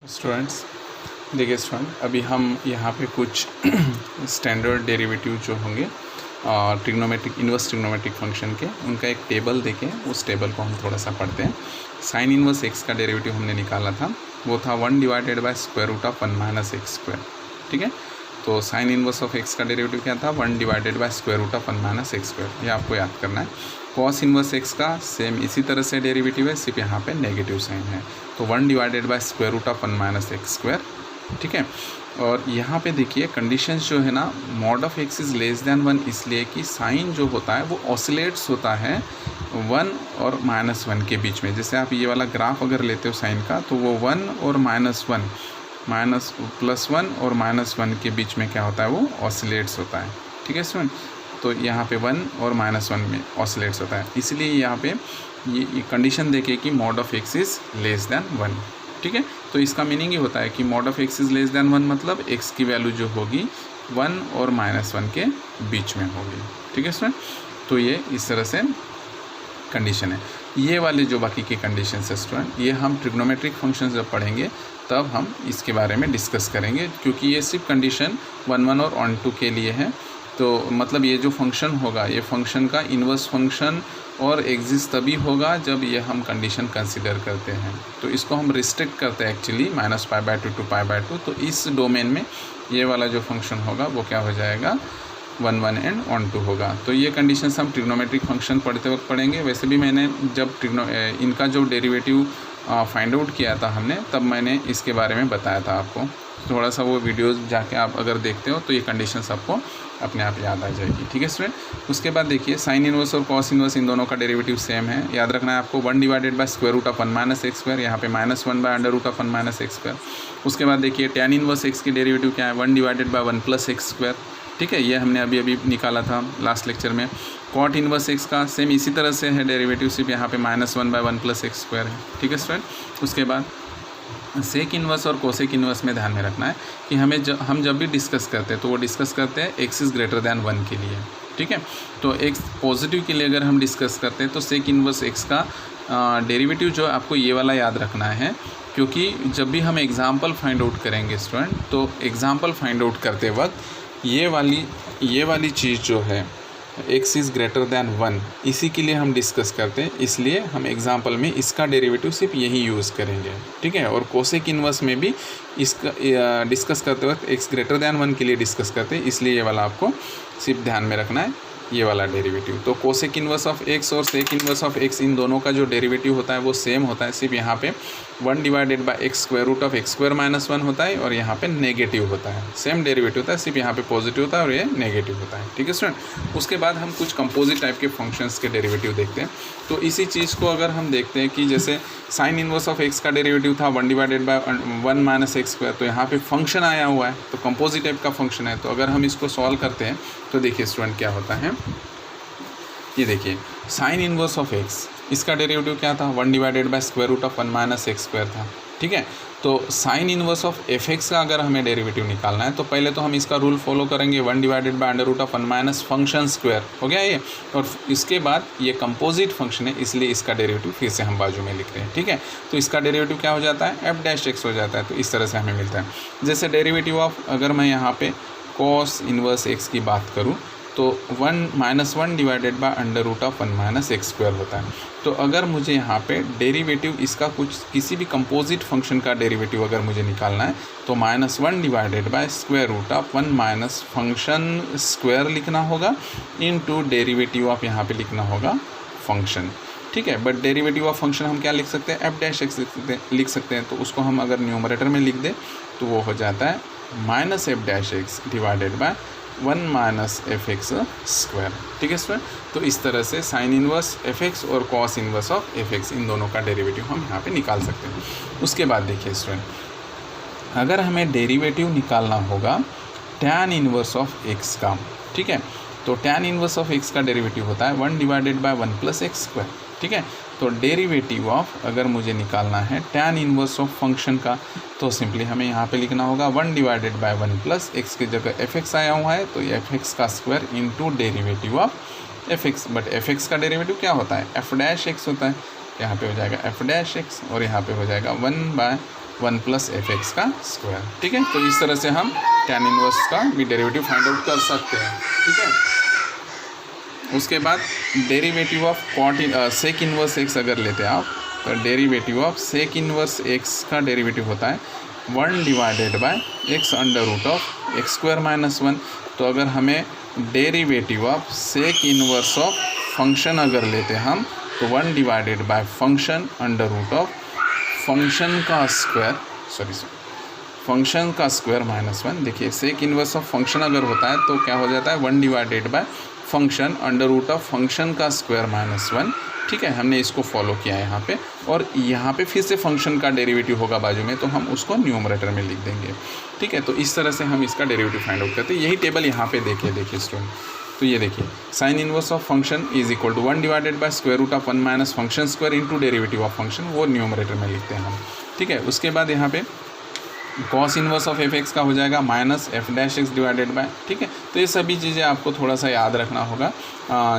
Students देखिए student, अभी हम यहाँ पे कुछ स्टैंडर्ड डेरिवेटिव जो होंगे ट्रिग्नोमेट्रिक इन्वर्स ट्रिग्नोमेट्रिक फंक्शन के, उनका एक टेबल देखें। उस टेबल को हम थोड़ा सा पढ़ते हैं। साइन इन्वर्स एक्स का डेरिवेटिव हमने निकाला था, वो था 1 divided by square root of 1 minus x square. ठीक है, तो साइन इन्वर्स ऑफ एक्स का डेरिवेटिव क्या था? 1 divided by square root of 1 minus x square. ये आपको याद करना है। कॉस इन्वर्स एक्स का सेम इसी तरह से डेरिवेटिव है, सिर्फ यहाँ पे नेगेटिव साइन है। तो 1 divided by square root of 1 minus x square. ठीक है, और यहाँ पे देखिए कंडीशंस जो है ना, mod of x is less than 1, इसलिए कि साइन जो होता है वो ऑसिलेट्स होता है 1 और -1 के बीच में। जैसे आप ये वाला ग्राफ अगर लेते हो साइन का, तो वो 1 और -1 माइनस +1 और -1 के बीच में क्या होता है? वो ऑसिलेट्स होता है। ठीक है स्टूडेंट, तो यहाँ पे 1 और -1 में ऑसिलेट्स होता है, इसलिए यहाँ पे ये कंडीशन देखे कि mod of x is less than 1। ठीक है, तो इसका मीनिंग ये होता है कि mod of x is less than 1 मतलब एक्स की वैल्यू जो होगी 1 और -1 के बीच में होगी। ठीक है स्टूडेंट, तो ये इस तरह से कंडीशन है। ये वाले जो बाकी के कंडीशन है स्टूडेंट, ये हम ट्रिग्नोमेट्रिक फंक्शन जब पढ़ेंगे तब हम इसके बारे में डिस्कस करेंगे, क्योंकि ये सिर्फ कंडीशन 1 और 2 के लिए है। तो मतलब ये जो फंक्शन होगा, ये फंक्शन का इन्वर्स फंक्शन और एग्जिस्ट तभी होगा जब ये हम कंडीशन कंसिडर करते हैं। तो इसको हम रिस्ट्रिक्ट करते हैं एक्चुअली -π/2 to π/2। तो इस डोमेन में ये वाला जो फंक्शन होगा वो क्या हो जाएगा? 1 1 एंड 1 2 होगा। तो ये कंडीशंस हम ट्रिग्नोमेट्रिक फंक्शन पढ़ते वक्त पढ़ेंगे। वैसे भी मैंने जब इनका जो डेरिवेटिव फाइंड आउट किया था हमने, तब मैंने इसके बारे में बताया था आपको। थोड़ा सा वो वीडियोस जाके आप अगर देखते हो तो ये कंडीशंस आपको अपने आप याद आ जाएगी। ठीक है स्टूडेंट, उसके बाद देखिए साइन इन्वर्स और कॉस इन्वर्स इन दोनों का डेरिवेटिव सेम है। याद रखना है आपको 1 divided by square root of 1 minus x square, यहाँ पे -1 by under root of 1 minus x square. उसके बाद देखिए टैन इन्वर्स एक्स की डेरिवेटिव क्या है? 1 divided by 1 plus x square. ठीक है, ये हमने अभी निकाला था लास्ट लेक्चर में। कॉट इन्वर्स एक्स का सेम इसी तरह से है डेरिवेटिव, सिर्फ यहाँ पे -1 बाय 1 प्लस एक्स स्क्वायर है। ठीक है स्टूडेंट, उसके बाद सेक इन्वर्स और कोसेक इन्वर्स में ध्यान में रखना है कि हम जब भी डिस्कस करते हैं तो वो डिस्कस करते हैं एक्स इज़ ग्रेटर दैन 1 के लिए। ठीक है, तो एक्स पॉजिटिव के लिए अगर हम डिस्कस करते हैं तो सेक इन्वर्स एक्स का डेरिवेटिव जो आपको ये वाला याद रखना है, क्योंकि जब भी हम एग्जाम्पल फाइंड आउट करेंगे स्टूडेंट, तो एग्जाम्पल फाइंड आउट करते वक्त ये वाली चीज़ जो है x इज़ ग्रेटर दैन 1, इसी के लिए हम डिस्कस करते हैं, इसलिए हम एग्जाम्पल में इसका डेरिवेटिव सिर्फ यही यूज़ करेंगे। ठीक है, और कोसेक इन्वर्स में भी इसका डिस्कस करते वक्त x ग्रेटर दैन 1 के लिए डिस्कस करते हैं, इसलिए ये वाला आपको सिर्फ ध्यान में रखना है, ये वाला डेरिवेटिव। तो कोसेक इन्वर्स ऑफ x और सेक इन्वर्स ऑफ x इन दोनों का जो डेरिवेटिव होता है वो सेम होता है, सिर्फ यहाँ पे 1 divided by x square root of x square minus 1 होता है और यहाँ पे नेगेटिव होता है। सेम डेरिवेटिव होता है, सिर्फ यहाँ पे पॉजिटिव होता है और ये नेगेटिव होता है। ठीक है स्टूडेंट, उसके बाद हम कुछ कंपोजिट टाइप के फंक्शंस के डेरिवेटिव देखते हैं। तो इसी चीज़ को अगर हम देखते हैं कि जैसे साइन इन्वर्स ऑफ एक्स का डेरिवेटिव था 1 divided by 1 minus x square, तो यहाँ पे फंक्शन आया हुआ है, तो कंपोजिट टाइप का फंक्शन है। तो अगर हम इसको सॉल्व करते हैं तो देखिए स्टूडेंट क्या होता है। ये देखिए साइन इन्वर्स ऑफ एक्स, इसका डेरिवेटिव क्या था? 1 divided by square root of 1 minus x square था। ठीक है, तो sine inverse of f x का अगर हमें डेरिवेटिव निकालना है तो पहले तो हम इसका रूल फॉलो करेंगे, 1 divided by under root of 1 minus function square हो गया ये, और इसके बाद ये कंपोजिट फंक्शन है, इसलिए इसका डेरिवेटिव फिर से हम बाजू में लिख रहे हैं। ठीक है, तो इसका डेरिवेटिव क्या हो जाता है? एफ डैश एक्स हो जाता है। तो इस तरह से हमें मिलता है। जैसे डेरिवेटिव ऑफ, अगर मैं यहाँ पे कॉस इन्वर्स एक्स की बात करूँ तो 1 divided by under root of 1 minus x square होता है। तो अगर मुझे यहाँ पे डेरिवेटिव इसका किसी भी कंपोजिट फंक्शन का डेरिवेटिव अगर मुझे निकालना है तो -1 divided by square root of 1 minus function square लिखना होगा, इनटू डेरिवेटिव ऑफ यहाँ पे लिखना होगा फंक्शन। ठीक है, बट डेरिवेटिव ऑफ फंक्शन हम क्या लिख सकते हैं? एफ डैश एक्स लिख सकते हैं। तो उसको हम अगर न्यूमरेटर में लिख दें तो वो हो जाता है minus f dash x divided by 1 minus f x square. ठीक है स्टूडेंट, तो इस तरह से साइन इन्वर्स एफ एक्स और cos inverse of f x इन दोनों का डेरिवेटिव हम यहाँ पे निकाल सकते हैं। उसके बाद देखिए स्टूडेंट, अगर हमें डेरिवेटिव निकालना होगा टैन इन्वर्स ऑफ एक्स का, ठीक है, तो टैन इन्वर्स ऑफ एक्स का डेरिवेटिव होता है 1 divided by 1 plus x square. ठीक है, तो डेरिवेटिव ऑफ अगर मुझे निकालना है टैन इन्वर्स ऑफ फंक्शन का, तो सिंपली हमें यहाँ पे लिखना होगा 1 डिवाइडेड बाय 1 प्लस एक्स की जगह एफ एक्स आया हुआ है, तो ये एफ एक्स का square into derivative of f x. But F x का डेरिवेटिव क्या होता है? एफ डैश एक्स होता है। यहाँ पे हो जाएगा एफ डैश एक्स और यहाँ पे हो जाएगा 1 बाय 1 प्लस एफ एक्स का स्क्वायर। ठीक है, तो इस तरह से हम tan इनवर्स का भी डेरिवेटिव फाइंड आउट कर सकते हैं। ठीक है, उसके बाद derivative of sec inverse x अगर लेते हैं आप, तो derivative of sec inverse x का डेरिवेटिव होता है 1 divided by x under root of x square minus 1। तो अगर हमें derivative of sec inverse of function अगर लेते हैं हम, तो 1 divided by function under root of function का स्क्वायर माइनस 1। देखिए सेक इनवर्स ऑफ फंक्शन अगर होता है तो क्या हो जाता है 1 divided by function under root of function का स्क्वायर माइनस 1। ठीक है, हमने इसको फॉलो किया है यहाँ पे, और यहाँ पे फिर से फंक्शन का डेरिवेटिव होगा बाजू में, तो हम उसको न्यूमरेटर में लिख देंगे। ठीक है, तो इस तरह से हम इसका डेरिवेटिव फाइंड आउट करते हैं। यही टेबल यहाँ पे देखिए स्टूडेंट, तो ये देखिए sine inverse of function is equal to 1 divided by square root of 1 minus function square into derivative of function, वो न्यूमरेटर में लिखते हैं हम। ठीक है, उसके बाद यहाँ पे cos inverse of f x का हो जाएगा minus f dash x divided bye. ठीक है, तो ये सभी चीज़ें आपको थोड़ा सा याद रखना होगा।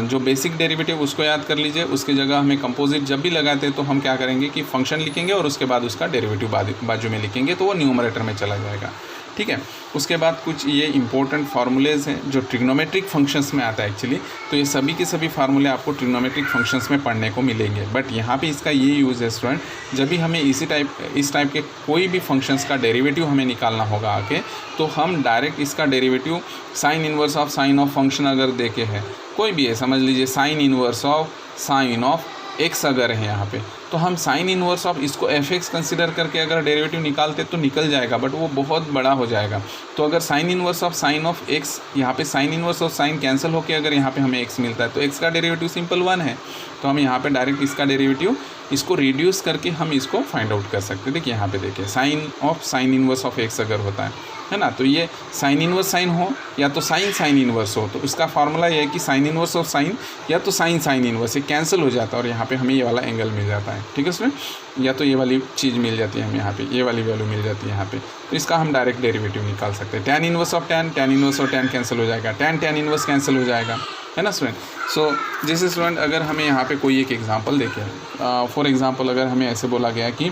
जो बेसिक डेरिवेटिव उसको याद कर लीजिए, उसकी जगह हमें कंपोजिट जब भी लगाते हैं तो हम क्या करेंगे कि फंक्शन लिखेंगे और उसके बाद उसका डेरिवेटिव बाजू में लिखेंगे, तो वो न्यूमरेटर में चला जाएगा। ठीक है, उसके बाद कुछ ये इंपॉर्टेंट फार्मूलेज हैं जो ट्रिग्नोमेट्रिक फंक्शंस में आता है एक्चुअली, तो ये सभी के सभी फार्मूले आपको ट्रिग्नोमेट्रिक फंक्शंस में पढ़ने को मिलेंगे। बट यहाँ पे इसका ये यूज़ है स्टूडेंट, जब भी हमें इस टाइप के कोई भी फंक्शंस का डेरिवेटिव हमें निकालना होगा आके, तो हम डायरेक्ट इसका derivative sign inverse of sine of function अगर देखे है, कोई भी है, समझ लीजिए sine inverse of sine of x अगर है यहाँ पे, तो हम साइन इनवर्स ऑफ इसको एफ एक्स कंसिडर करके अगर डेरिवेटिव निकालते तो निकल जाएगा, बट वो बहुत बड़ा हो जाएगा। तो अगर sign inverse of sine of x, यहाँ पे sign inverse of sine cancel होकर अगर यहाँ पे हमें एक्स मिलता है, तो एक्स का डेरिवेटिव सिंपल 1 है, तो हम यहाँ पे डायरेक्ट इसका डेरिवेटिव इसको रिड्यूस करके हम इसको फाइंड आउट कर सकते हैं। देखिए यहाँ पे देखिए साइन इनवर्स ऑफ एक्स अगर होता है ना, तो ये साइन इनवर्स साइन हो या तो साइन इनवर्स हो, तो इसका फार्मूला ये है कि साइन इनवर्स ऑफ साइन या तो साइन इनवर्स, ये कैंसिल हो जाता है और यहाँ पे हमें ये वाला एंगल मिल जाता है। ठीक है उसमें, या तो ये वाली चीज़ मिल जाती है हमें यहाँ पे, ये वाली वैल्यू मिल जाती है यहाँ पे, तो इसका हम डायरेक्ट डेरिवेटिव निकाल सकते हैं। Tan inverse of tan inverse of tan cancel हो जाएगा, टैन इनवर्स कैंसिल हो जाएगा, है ना स्टूडेंट। सो जैसे स्टूडेंट अगर हमें यहाँ पे कोई एक एग्जांपल देखें, फॉर एग्जांपल अगर हमें ऐसे बोला गया कि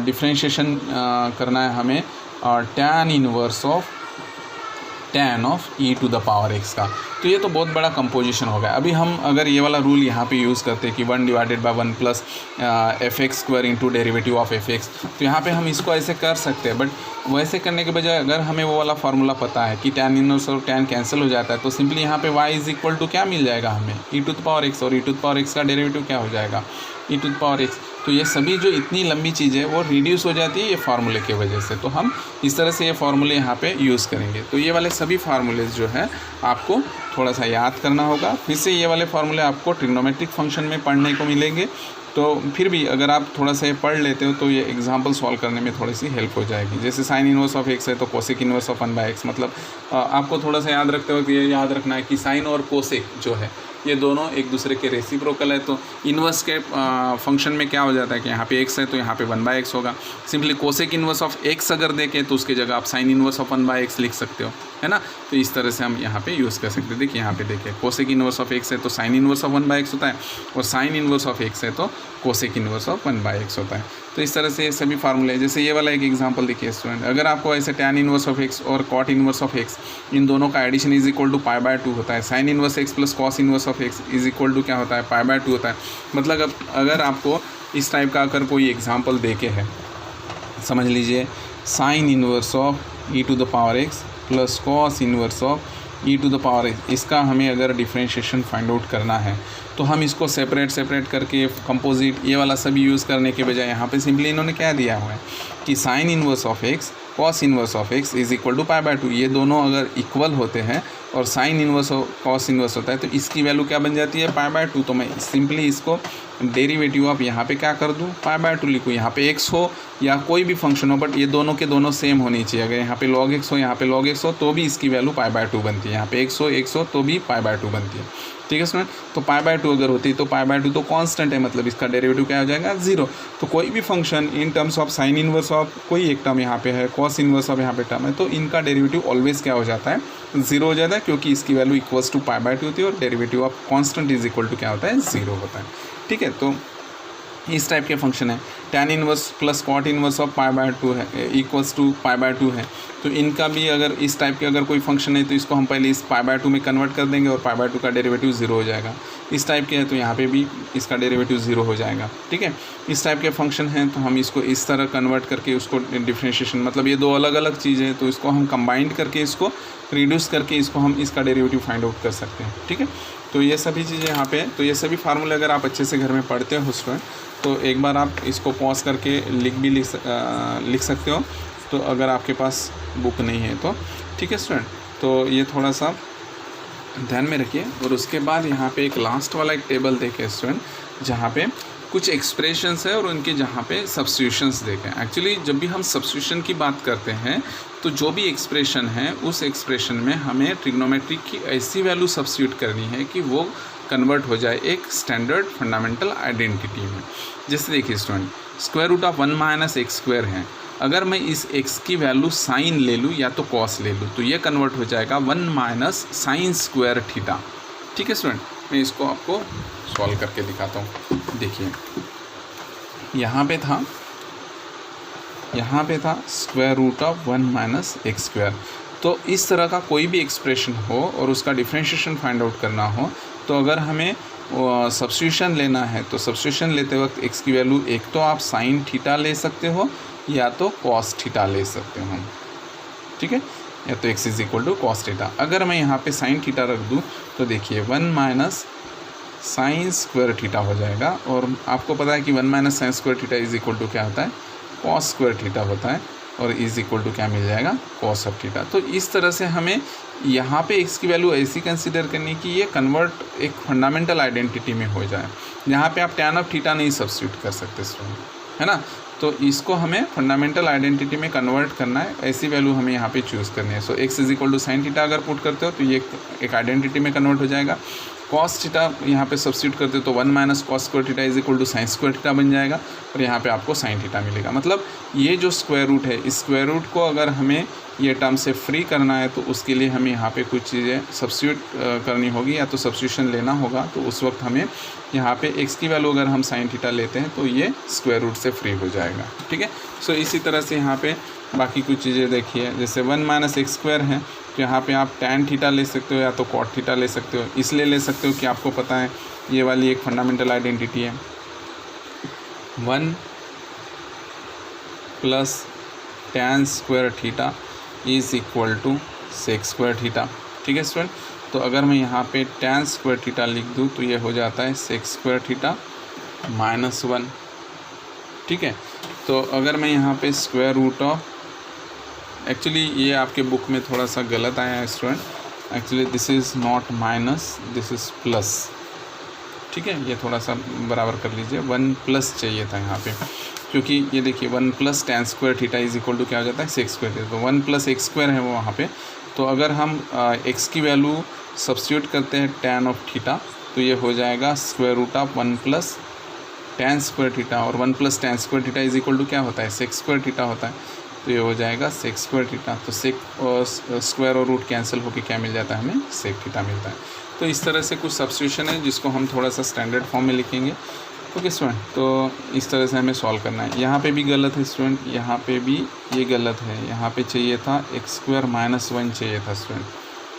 डिफ्रेंशिएशन करना है हमें tan inverse of tan of e to the power x का, तो ये तो बहुत बड़ा कंपोजिशन हो गया। अभी हम अगर ये वाला रूल यहाँ पे यूज़ करते हैं कि 1 divided by 1 plus F x square into derivative of f x, तो यहाँ पे हम इसको ऐसे कर सकते हैं, बट वैसे करने के बजाय अगर हमें वो वाला फार्मूला पता है कि टैन इनवर्स और टैन कैंसिल हो जाता है, तो सिंपली यहाँ पे y इज इक्वल टू क्या मिल जाएगा हमें, ई टू द पावर एक्स, और ई टू द पावर एक्स का डेरिवेटिव क्या हो जाएगा, ई टू द पावर एक्स। तो ये सभी जो इतनी लंबी चीज़ें वो रिड्यूस हो जाती है ये फार्मूले की वजह से, तो हम इस तरह से ये फार्मूले यहाँ पे यूज़ करेंगे। तो ये वाले सभी फार्मूलेज जो है आपको थोड़ा सा याद करना होगा। फिर से ये वाले फार्मूले आपको ट्रिग्नोमेट्रिक फंक्शन में पढ़ने को मिलेंगे, तो फिर भी अगर आप थोड़ा सा पढ़ लेते हो तो ये एग्जांपल सॉल्व करने में थोड़ी सी हेल्प हो जाएगी। जैसे साइन इनवर्स ऑफ एक्स है तो कोसेक इनवर्स ऑफ 1/x, मतलब आपको थोड़ा सा याद रखते हो, ये याद रखना है कि साइन और कोसेक जो है ये दोनों एक दूसरे के रेसिप्रोकल है। तो इनवर्स के फंक्शन में क्या हो जाता है कि यहाँ पे x है तो यहाँ पे 1/x होगा। Simply cosec inverse of x अगर देखें तो उसकी जगह आप साइन इनवर्स ऑफ 1/x लिख सकते हो, है ना। तो इस तरह से हम यहाँ पे यूज़ कर सकते हैं। देखिए यहाँ पे देखिए कोसेक इनवर्स ऑफ x है तो साइन इनवर्स ऑफ 1/x होता है, और साइन इनवर्स ऑफ x है तो कोसेक इनवर्स ऑफ 1/x होता है। तो इस तरह से सभी फार्मूले, जैसे ये वाला एक एग्जांपल देखिए स्टूडेंट, अगर आपको ऐसे टैन इनवर्स ऑफ x और कॉट इनवर्स ऑफ x इन दोनों का एडिशन इज इक्वल टू π/2 होता है, sine inverse x plus cos inverse of x is equal to क्या होता है, π/2 होता है। मतलब अगर आपको इस टाइप का अगर कोई एग्जांपल देके है, समझ लीजिए sine inverse of e to the power x plus cos inverse of e to the power x, इसका हमें अगर डिफ्रेंशिएशन फाइंड आउट करना है तो हम इसको सेपरेट करके कंपोजिट ये वाला सभी यूज़ करने के बजाय यहाँ पे सिंपली इन्होंने क्या दिया हुआ है कि sine inverse of x cos inverse of x is equal to π/2। ये दोनों अगर इक्वल होते हैं और साइन इनवर्स और कॉस इनवर्स होता है तो इसकी वैल्यू क्या बन जाती है, π/2। तो मैं सिंपली इसको डेरिवेटिव ऑफ यहाँ पे क्या कर दूँ, π/2 लिखूँ। यहाँ पे x हो या कोई भी फंक्शन हो, बट ये दोनों के दोनों सेम होनी चाहिए। अगर यहाँ पे log x हो, यहाँ पे log x हो, तो भी इसकी वैल्यू π/2 बनती है। यहाँ पे x हो तो भी π/2 बनती है। ठीक है स्टूडेंट, तो π/2 अगर होती है तो π/2 तो कांस्टेंट है, मतलब इसका डेरिवेटिव क्या हो जाएगा, 0। तो कोई भी function in terms of sine inverse of कोई एक टर्म यहाँ पे है, कॉस इनवर्स ऑफ यहाँ पे टर्म है, तो इनका डेरिवेटिव ऑलवेज क्या हो जाता है, 0 हो जाता है, क्योंकि इसकी वैल्यू इक्वल्स टू π/2 होती है और derivative of constant is equal to क्या होता है, 0 होता है। ठीक है, तो इस टाइप के फंक्शन है। tan inverse plus cot inverse of π/2 है इक्वल्स टू π/2 है। तो इनका भी अगर इस टाइप के अगर कोई फंक्शन है तो इसको हम पहले इस π/2 में कन्वर्ट कर देंगे और π/2 का डेरिवेटिव 0 हो जाएगा। इस टाइप के है तो यहाँ पे भी इसका डेरिवेटिव 0 हो जाएगा। ठीक है, इस टाइप के फंक्शन हैं तो हम इसको इस तरह कन्वर्ट करके उसको डिफ्रेंशिएशन, मतलब ये दो अलग अलग चीज़ें हैं तो इसको हम कंबाइंड करके इसको रिड्यूस करके इसको हम इसका डेरिवेटिव फाइंड आउट कर सकते हैं। ठीक है, तो ये सभी चीज़ें यहाँ पे, तो ये सभी फार्मूले अगर आप अच्छे से घर में पढ़ते हो स्टूडेंट तो एक बार आप इसको पॉज करके लिख सकते हो, तो अगर आपके पास बुक नहीं है तो। ठीक है स्टूडेंट, तो ये थोड़ा सा ध्यान में रखिए। और उसके बाद यहाँ पे एक लास्ट वाला एक टेबल देखें स्टूडेंट, जहाँ पे कुछ एक्सप्रेशंस है और उनके जहाँ पे सब्स्टिट्यूशंस देखें। एक्चुअली जब भी हम सब्स्टिट्यूशन की बात करते हैं तो जो भी एक्सप्रेशन है उस एक्सप्रेशन में हमें ट्रिग्नोमेट्री की ऐसी वैल्यू सब्स्टिट्यूट करनी है कि वो कन्वर्ट हो जाए एक स्टैंडर्ड फंडामेंटल आइडेंटिटी में। जैसे देखिए student, square root of 1 minus x square है, अगर मैं इस x की वैल्यू साइन ले लूँ या तो कॉस ले लूँ तो ये कन्वर्ट हो जाएगा 1 माइनस साइन स्क्वायर थीटा। ठीक है स्टूडेंट, मैं इसको आपको सॉल्व करके दिखाता हूँ। देखिए यहाँ पे था square root of 1 minus x square. तो इस तरह का कोई भी एक्सप्रेशन हो और उसका डिफ्रेंशिएशन फाइंड आउट करना हो तो अगर हमें सब्स्टिट्यूशन लेना है तो सब्स्टिट्यूशन लेते वक्त x की वैल्यू एक तो आप साइन थीटा ले सकते हो या तो कॉस थीटा ले सकते हो। ठीक है, या तो x is equal to cos theta. अगर मैं यहाँ पे साइन थीटा रख दूँ तो देखिए 1 माइनस साइन स्क्वायर थीटा हो जाएगा। और आपको पता है कि 1 minus sine square theta is equal to क्या होता है, कॉस स्क्वायर थीटा होता है, और इज इक्वल टू क्या मिल जाएगा, कॉस ऑफ थीटा। तो इस तरह से हमें यहाँ पे x की वैल्यू ऐसी कंसीडर करनी कि ये कन्वर्ट एक फंडामेंटल आइडेंटिटी में हो जाए। यहाँ पे आप टैन ऑफ थीटा नहीं सब्स्टिट्यूट कर सकते स्टूडेंट, है ना। तो इसको हमें फंडामेंटल आइडेंटिटी में कन्वर्ट करना है, ऐसी वैल्यू हमें यहाँ पे चूज़ करनी है। So x is equal to sine theta अगर पुट करते हो तो ये एक आइडेंटिटी में कन्वर्ट हो जाएगा। कॉस थीटा यहाँ पे सब्स्टिट्यूट करते हो तो 1 minus cos square theta is equal to sine square theta बन जाएगा और यहाँ पे आपको साइन थीटा मिलेगा। मतलब ये जो स्क्वायर रूट है, इस स्क्वायर रूट को अगर हमें ये टर्म से फ्री करना है तो उसके लिए हमें यहाँ पे कुछ चीज़ें सब्स्टिट्यूट करनी होगी, या तो सब्स्टिट्यूशन लेना होगा। तो उस वक्त हमें यहाँ पे x की वैल्यू अगर हम साइन थीटा लेते हैं तो ये स्क्वायर रूट से फ्री हो जाएगा। ठीक है, सो इसी तरह से यहाँ पे बाकी कुछ चीज़ें देखिए, जैसे 1 माइनस एक्स स्क्वायर है तो यहाँ पे आप टैन थीटा ले सकते हो या तो कॉट थीटा ले सकते हो। इसलिए ले सकते हो कि आपको पता है ये वाली एक फंडामेंटल आइडेंटिटी है, 1 plus tan square theta is equal to sec square theta. ठीक है स्टूडेंट, तो अगर मैं यहाँ पे टैन स्क्वायर थीटा लिख दूँ तो ये हो जाता है सेक स्क्वायर थीटा माइनस 1। ठीक है, तो अगर मैं यहाँ पे स्क्वायर रूट ऑफ, एक्चुअली ये आपके बुक में थोड़ा सा गलत आया है student, actually this is not minus, this is plus. ठीक है, ये थोड़ा सा बराबर कर लीजिए, 1 प्लस चाहिए था यहाँ पे, क्योंकि ये देखिए 1 plus tan square theta is equal to क्या हो जाता है, सेक स्क्वायर थीटा। तो 1 प्लस एक्स स्क्वायर है वो वहाँ पे। तो अगर हम x की वैल्यू सब्स्टिट्यूट करते हैं टैन ऑफ थीटा तो ये हो जाएगा square root of 1 plus tan square theta, और 1 plus tan square theta is equal to क्या होता है, सेक स्क्वायर थीटा होता है। तो ये हो जाएगा सेक स्क्वायर थीटा। तो सेक और स्क्वायर और रूट कैंसिल होकर क्या मिल जाता है, हमें सेक थीटा मिलता है। तो इस तरह से कुछ सब्स्टिट्यूशन है जिसको हम थोड़ा सा स्टैंडर्ड फॉर्म में लिखेंगे। ओके स्टूडेंट, तो इस तरह से हमें सॉल्व करना है। यहाँ पे भी गलत है स्टूडेंट, यहाँ पे भी ये गलत है। यहाँ पे चाहिए था एक्स स्क्वायर माइनस 1 चाहिए था स्टूडेंट,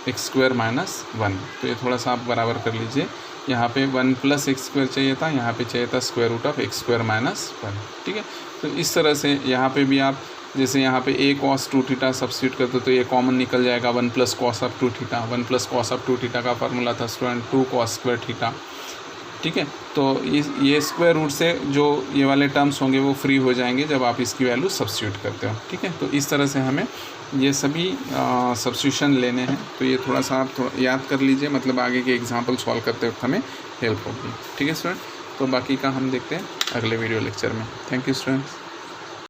एक्स स्क्वायर माइनस 1। तो ये थोड़ा सा आप बराबर कर लीजिए। यहाँ पे 1 प्लस एक्स स्क्वायर चाहिए था, यहाँ पे चाहिए था square root of x square minus 1। ठीक है, तो इस तरह से यहाँ पे भी आप जैसे यहाँ पे a cos 2 थीटा सब्स्टिट्यूट करते हो तो ये कॉमन निकल जाएगा, 1 plus cos of 2 theta. 1 plus cos of 2 theta का फार्मूला था स्टूडेंट 2 cos स्क्वायर थीटा। ठीक है, तो ये स्क्वायर रूट से जो ये वाले टर्म्स होंगे वो फ्री हो जाएंगे जब आप इसकी वैल्यू सब्स्टिट्यूट करते हो। ठीक है, तो इस तरह से हमें ये सभी सब्स्टिट्यूशन लेने हैं। तो ये थोड़ा सा आप थोड़ा याद कर लीजिए, मतलब आगे के एग्जाम्पल सॉल्व करते वक्त हमें हेल्प होगी। ठीक है स्टूडेंट, तो बाकी का हम देखते हैं अगले वीडियो लेक्चर में। Thank you students.